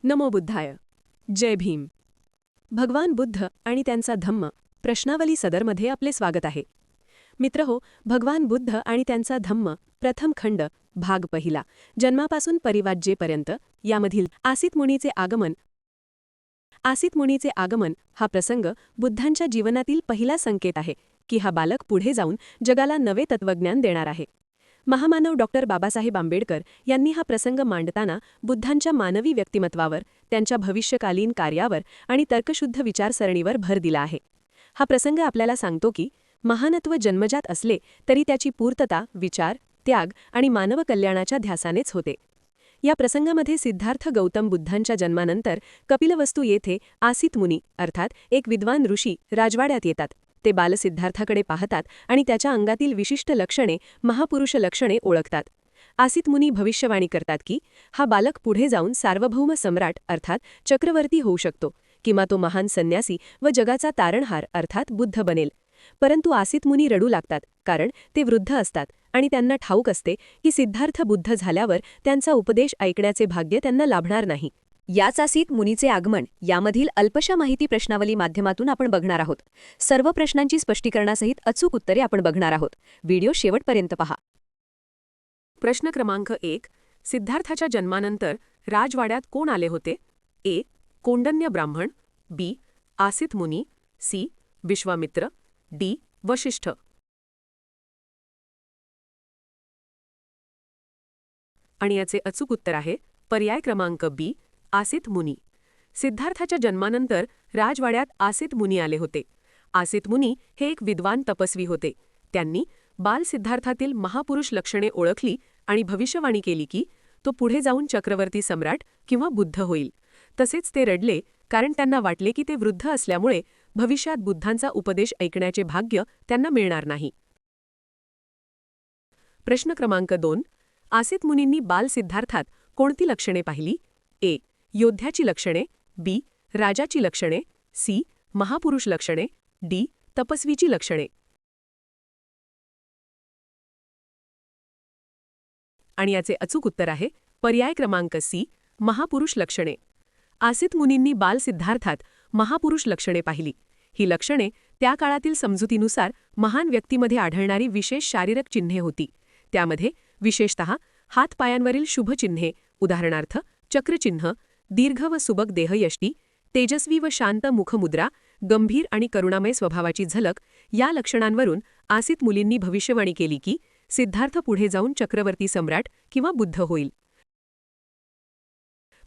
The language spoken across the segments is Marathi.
नमो बुद्धाय. जय भीम. भगवान बुद्ध आणि त्यांचा धम्म प्रश्नावली सदरमध्ये आपले स्वागत आहे. मित्रहो, भगवान बुद्ध आणि त्यांचा धम्म प्रथम खंड भाग पहिला, जन्मापासून परिवाज्येपर्यंत यामधील आसित मुनीचे आगमन हा प्रसंग बुद्धांच्या जीवनातील पहिला संकेत आहे की हा बालक पुढे जाऊन जगाला नवे तत्वज्ञान देणार आहे. महामानव डॉक्टर बाबासाहेब आंबेडकर यांनी हा प्रसंग मांडताना बुद्धांच्या मानवी व्यक्तिमत्वावर, त्यांच्या भविष्यकालीन कार्यावर आणि तर्कशुद्ध विचारसरणीवर भर दिला आहे. हा प्रसंग आपल्याला सांगतो की महानत्व जन्मजात असले तरी त्याची पूर्तता विचार, त्याग आणि मानव कल्याणाच्या ध्यासानेच होते. या प्रसंगामध्ये सिद्धार्थ गौतम बुद्धांच्या जन्मानंतर कपिलवस्तू येथे आसित मुनी अर्थात एक विद्वान ऋषी राजवाड्यात येतात. ते बालसिद्धार्थाकडे पाहतात आणि त्याच्या अंगातील विशिष्ट लक्षणे, महापुरुष लक्षणे ओळखतात. आसित मुनी भविष्यवाणी करतात की हा बालक पुढे जाऊन सार्वभौम सम्राट अर्थात चक्रवर्ती होऊ शकतो, किंवा तो महान संन्यासी व जगाचा तारणहार अर्थात बुद्ध बनेल. परंतु आसित मुनी रडू लागतात, कारण ते वृद्ध असतात आणि त्यांना ठाऊक असते की सिद्धार्थ बुद्ध झाल्यावर त्यांचा उपदेश ऐकण्याचे भाग्य त्यांना लाभणार नाही. याच आसित मुनीचे आगमन यामधील अल्पशा माहिती प्रश्नावली माध्यमातून आपण बघणार आहोत. सर्व प्रश्नांची स्पष्टीकरणासहित अचूक उत्तरे आपण बघणार आहोत. व्हिडिओ शेवटपर्यंत पहा. प्रश्न क्रमांक 1. सिद्धार्थाच्या जन्मानंतर राजवाड्यात कोण आले होते? ए. कोंडन्य ब्राह्मण, बी. आसित मुनी, सी. विश्वामित्र, डी. वशिष्ठ. आणि याचे अचूक उत्तर आहे पर्याय क्रमांक बी. आसित मुनी. सिद्धार्थाच्या जन्मानंतर राजवाड्यात आसित मुनी आले होते. आसित मुनी हे एक विद्वान तपस्वी होते. त्यांनी बाल सिद्धार्थातील महापुरुष लक्षणे ओळखली आणि भविष्यवाणी केली की तो पुढे जाऊन चक्रवर्ती सम्राट किंवा बुद्ध होईल. तसेच ते रडले, कारण त्यांना वाटले की ते वृद्ध असल्यामुळे भविष्यात बुद्धांचा उपदेश ऐकण्याचे भाग्य त्यांना मिळणार नाही. प्रश्न क्रमांक 2. आसित मुनींनी बाल सिद्धार्थात कोणती लक्षणे पाहिली? ए. योद्ध्याची लक्षणे, बी. राजाची लक्षणे, सी. महापुरुष लक्षणे, डी. तपस्वीची लक्षणे. आणि याचे अचूक उत्तर आहे पर्याय क्रमांक सी. महापुरुष लक्षणे. आसित मुनींनी बाल सिद्धार्थात महापुरुष लक्षणे पाहिली. ही लक्षणे त्या काळातील समजुतीनुसार महान व्यक्तीमध्ये आढळणारी विशेष शारीरिक चिन्हे होती. त्यामध्ये विशेषतः हातपायांवरील शुभचिन्हे, उदाहरणार्थ चक्रचिन्ह, दीर्घ व सुबक देहयष्टी, तेजस्वी व शांत मुखमुद्रा, गंभीर आणि करुणामय स्वभावाची झलक या लक्षणांवरून आसित मुलींनी भविष्यवाणी केली की सिद्धार्थ पुढे जाऊन चक्रवर्ती सम्राट किंवा बुद्ध होईल.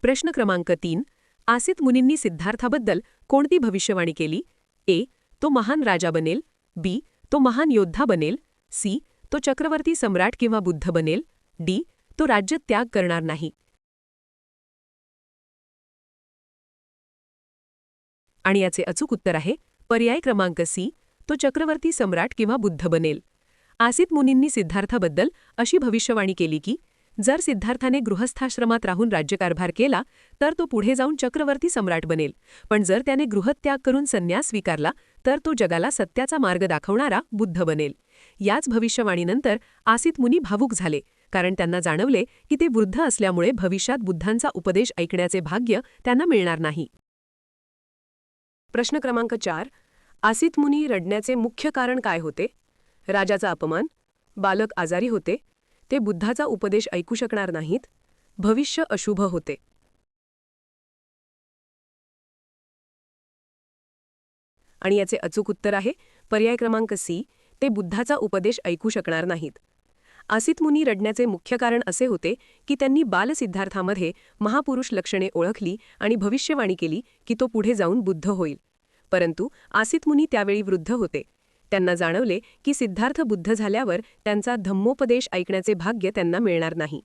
प्रश्न क्रमांक 3. आसित मुनींनी सिद्धार्थाबद्दल कोणती भविष्यवाणी केली? ए. तो महान राजा बनेल, बी. तो महान योद्धा बनेल, सी. तो चक्रवर्ती सम्राट किंवा बुद्ध बनेल, डी. तो राज्य त्याग करणार नाही. आणि याचे अचूक उत्तर आहे पर्याय क्रमांक सी. तो चक्रवर्ती सम्राट किंवा बुद्ध बनेल. आसित मुनींनी सिद्धार्थाबद्दल अशी भविष्यवाणी केली की जर सिद्धार्थाने गृहस्थाश्रमात राहून राज्यकारभार केला तर तो पुढे जाऊन चक्रवर्ती सम्राट बनेल, पण जर त्याने गृहत्याग करून संन्यास स्वीकारला तर तो जगाला सत्याचा मार्ग दाखवणारा बुद्ध बनेल. याच भविष्यवाणीनंतर आसित मुनी भावुक झाले, कारण त्यांना जाणवले की ते वृद्ध असल्यामुळे भविष्यात बुद्धांचा उपदेश ऐकण्याचे भाग्य त्यांना मिळणार नाही. प्रश्न क्रमांक 4. आसित मुनी रडण्याचे मुख्य कारण काय होते? राजाचा अपमान, बालक आजारी होते, ते बुद्धाचा उपदेश ऐकू शकणार नाहीत, भविष्य अशुभ होते. आणि याचे अचूक उत्तर आहे पर्याय क्रमांक सी. ते बुद्धाचा उपदेश ऐकू शकणार नाहीत. आसित मुनी रडण्याचे मुख्य कारण असे होते की त्यांनी बालसिद्धार्थामध्ये महापुरुष लक्षणे ओळखली आणि भविष्यवाणी केली की तो पुढे जाऊन बुद्ध होईल. परंतु आसित मुनी त्यावेळी वृद्ध होते. त्यांना जाणवले की सिद्धार्थ बुद्ध झाल्यावर त्यांचा धम्मोपदेश ऐकण्याचे भाग्य त्यांना मिळणार नाही.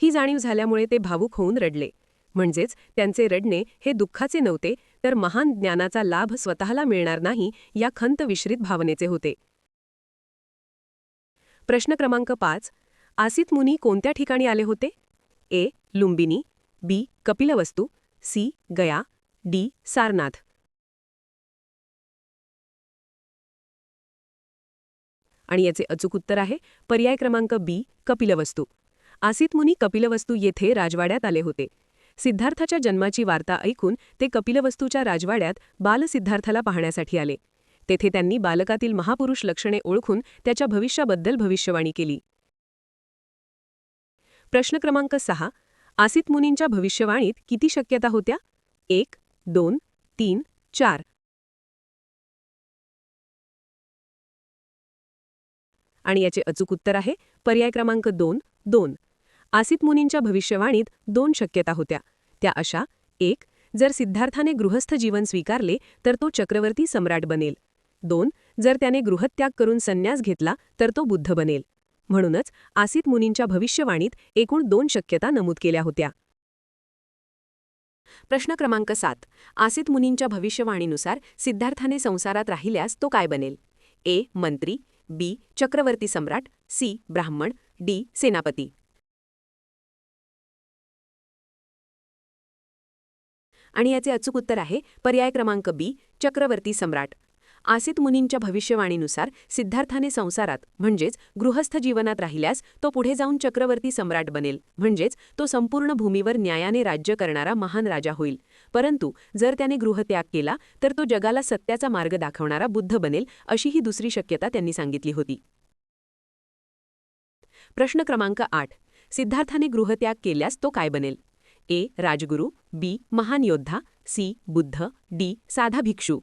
ही जाणीव झाल्यामुळे ते भावुक होऊन रडले. म्हणजेच त्यांचे रडणे हे दुःखाचे नव्हते, तर महान ज्ञानाचा लाभ स्वतःला मिळणार नाही या खंत विश्रित भावनेचे होते. प्रश्न क्रमांक 5. आसित मुनी कोणत्या ठिकाणी आले होते? ए. लुंबिनी, बी. कपिलवस्तू, सी. गया, डी. सारनाथ. आणि याचे अचूक उत्तर आहे पर्याय क्रमांक बी. कपिलवस्तू. आसित मुनी कपिलवस्तू येथे राजवाड्यात आले होते. सिद्धार्थाच्या जन्माची वार्ता ऐकून ते कपिलवस्तूच्या राजवाड्यात बालसिद्धार्थाला पाहण्यासाठी आले. तेथे त्यांनी बालकातील महापुरुष लक्षणे ओळखून त्याच्या भविष्याबद्दल भविष्यवाणी केली. प्रश्न क्रमांक 6. आसित मुनींच्या भविष्यवाणीत किती शक्यता होत्या? 1, 2, 3, 4. आणि याचे अचूक उत्तर आहे पर्याय क्रमांक 2, 2. आसित मुनींच्या भविष्यवाणीत 2 शक्यता होत्या. त्या अशा: 1. जर सिद्धार्थाने गृहस्थ जीवन स्वीकारले तर तो चक्रवर्ती सम्राट बनेल. 2. जर त्याने गृहत्याग करून संन्यास घेतला तर तो बुद्ध बनेल. म्हणूनच आसित मुनींच्या भविष्यवाणीत एकूण 2 शक्यता नमूद केल्या होत्या. प्रश्न क्रमांक 7. आसित मुनींच्या भविष्यवाणीनुसार सिद्धार्थाने संसारात राहिल्यास तो काय बनेल? ए. मंत्री, बी. चक्रवर्ती सम्राट, सी. ब्राह्मण, डी. सेनापती. आणि याचे अचूक उत्तर आहे पर्याय क्रमांक बी. चक्रवर्ती सम्राट. आसित मुनींच्या भविष्यवाणीनुसार सिद्धार्थाने संसारात म्हणजेच गृहस्थ जीवनात राहिल्यास तो पुढे जाऊन चक्रवर्ती सम्राट बनेल, म्हणजेच तो संपूर्ण भूमीवर न्यायाने राज्य करणारा महान राजा होईल. परंतु जर त्याने गृहत्याग केला तर तो जगाला सत्याचा मार्ग दाखवणारा बुद्ध बनेल, अशी ही दुसरी शक्यता त्यांनी सांगितली होती. प्रश्न क्रमांक 8. सिद्धार्थाने गृहत्याग केल्यास तो काय बनेल? ए. राजगुरू, बी. महान योद्धा, सी. बुद्ध, डी. साधा भिक्षू.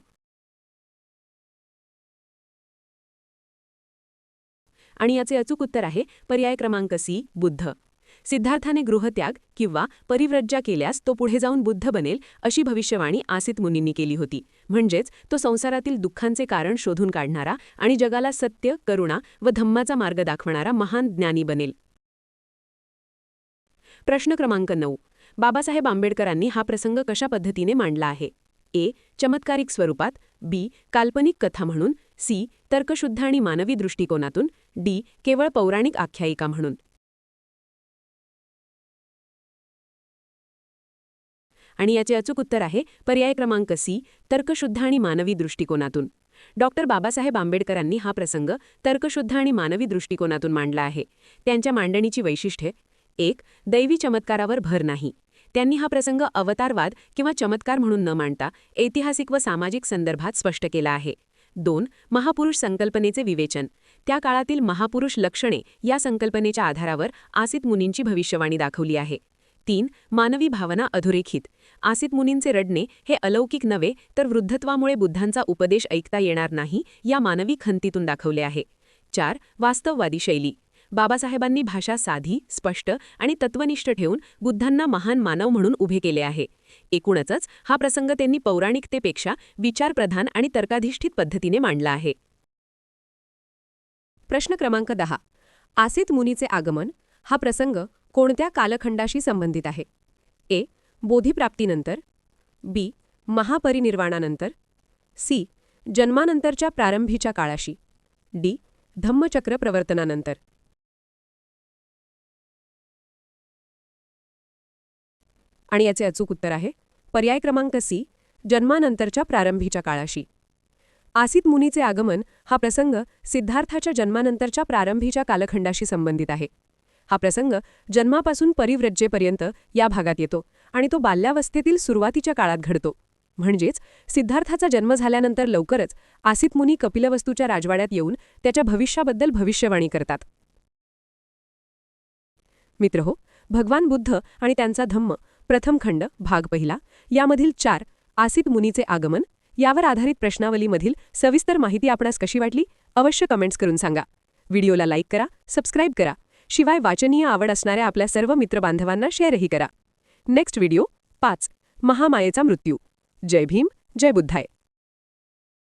आणि याचे अचूक उत्तर आहे पर्याय क्रमांक सी. बुद्ध. सिद्धार्थाने गृहत्याग किंवा परिव्रज्या केल्यास तो पुढे जाऊन बुद्ध बनेल, अशी भविष्यवाणी आसित मुनींनी केली होती. म्हणजेच तो संसारातील दुःखांचे कारण शोधून काढणारा आणि जगाला सत्य, करुणा व धम्माचा मार्ग दाखवणारा महान ज्ञानी बनेल. प्रश्न क्रमांक 9. बाबासाहेब आंबेडकरांनी हा प्रसंग कशा पद्धतीने मांडला आहे? ए. चमत्कारिक स्वरूपात, बी. काल्पनिक कथा म्हणून, सी. तर्कशुद्ध आणि मानवी दृष्टिकोनातून, डी. केवळ पौराणिक आख्यायिका म्हणून. आणि याचे अचूक उत्तर आहे पर्याय क्रमांक सी. तर्कशुद्ध आणि मानवी दृष्टिकोनातून. डॉक्टर बाबासाहेब आंबेडकरांनी हा प्रसंग तर्कशुद्ध आणि मानवी दृष्टिकोनातून मांडला आहे. त्यांच्या मांडणीची वैशिष्ट्ये: 1. दैवी चमत्कारावर भर नाही. त्यांनी हा प्रसंग अवतारवाद किंवा चमत्कार म्हणून न मांडता ऐतिहासिक व सामाजिक संदर्भात स्पष्ट केला आहे. 2. महापुरुष संकल्पनेचे विवेचन. त्या काळातील महापुरुष लक्षणे या संकल्पनेच्या आधारावर आसित मुनींची भविष्यवाणी दाखवली आहे. 3. मानवी भावना अधोरेखित. आसित मुनींचे रडणे हे अलौकिक नव्हे तर वृद्धत्वामुळे बुद्धांचा उपदेश ऐकता येणार नाही या मानवी खंतीतून दाखवले आहे. 4. वास्तववादी शैली. बाबासाहेबांनी भाषा साधी, स्पष्ट आणि तत्वनिष्ठ ठेवून बुद्धांना महान मानव म्हणून उभे केले आहे. एकूणच हा प्रसंग त्यांनी पौराणिकतेपेक्षा विचारप्रधान आणि तर्काधिष्ठित पद्धतीने मांडला आहे. प्रश्न क्रमांक 10. आसित मुनीचे आगमन हा प्रसंग कोणत्या कालखंडाशी संबंधित आहे? ए. बोधिप्राप्तीनंतर, बी. महापरिनिर्वाणानंतर, सी. जन्मानंतरच्या प्रारंभीच्या काळाशी, डी. धम्मचक्र प्रवर्तनानंतर. आणि याचे अचूक उत्तर आहे पर्याय क्रमांक सी. जन्मानंतरच्या प्रारंभीच्या काळाशी. आसित मुनीचे आगमन हा प्रसंग सिद्धार्थाच्या जन्मानंतरच्या प्रारंभीच्या कालखंडाशी संबंधित आहे. हा प्रसंग जन्मापासून परिव्रज्येपर्यंत या भागात येतो आणि तो बाल्यावस्थेतील सुरुवातीच्या काळात घडतो. म्हणजेच सिद्धार्थाचा जन्म झाल्यानंतर लवकरच आसित मुनी कपिलवस्तूच्या राजवाड्यात येऊन त्याच्या भविष्याबद्दल भविष्यवाणी करतात. मित्रहो, भगवान बुद्ध आणि त्यांचा धम्म प्रथम खंड भाग पहिला यामधील 4 आसित मुनीचे आगमन यावर आधारित प्रश्नावलीमधील सविस्तर माहिती आपणास कशी वाटली अवश्य कमेंट्स करून सांगा. व्हिडिओला लाईक करा, सबस्क्राईब करा. शिवाय वाचनीय आवड असणाऱ्या आपल्या सर्व मित्रबांधवांना शेअरही करा. नेक्स्ट व्हिडिओ 5 महामायेचा मृत्यू. जय भीम, जय बुद्धाय.